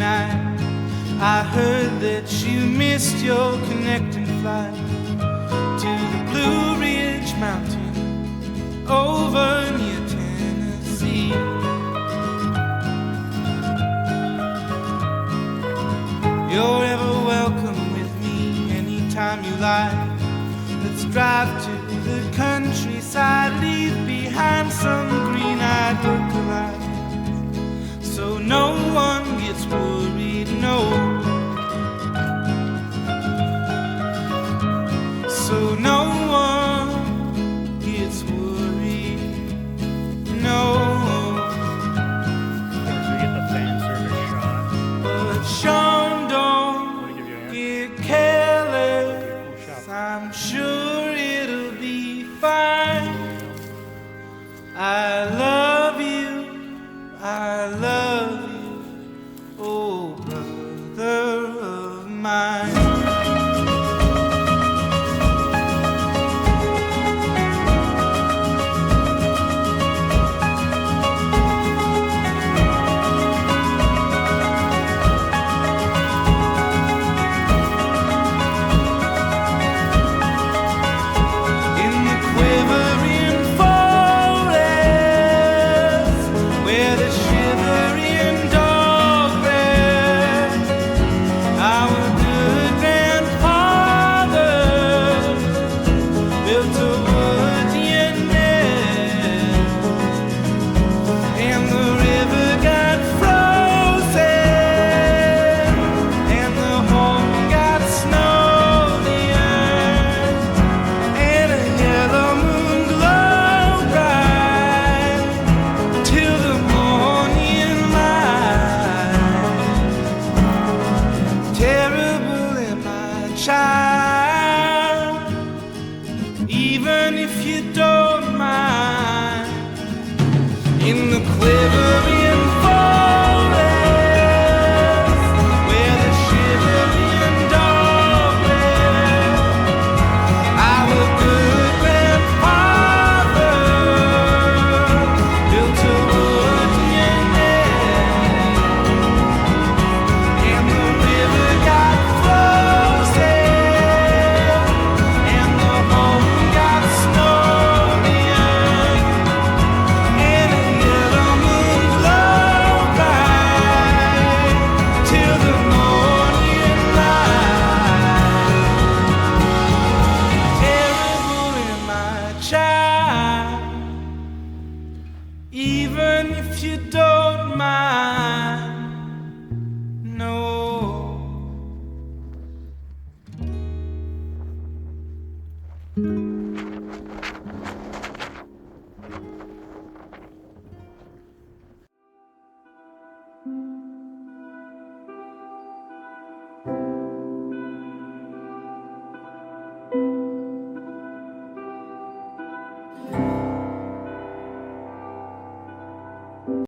night. I heard that you missed your connecting flight to the Blue Ridge Mountain over near Tennessee. You're ever welcome with me anytime you like. Let's drive to the countryside, leave behind some green-eyed lookalikes, so no one gets worried, no. So no one gets worried, no. We get the fan service shot. But Sean, don't get careless. I'm sure it'll be fine. I love you, I love you, oh brother of mine. Child, even if you don't mind, in the quivering forest where the shivering dog rests, our good grandfather built a wooden nest, and the river got frozen. Even if you don't mind, no.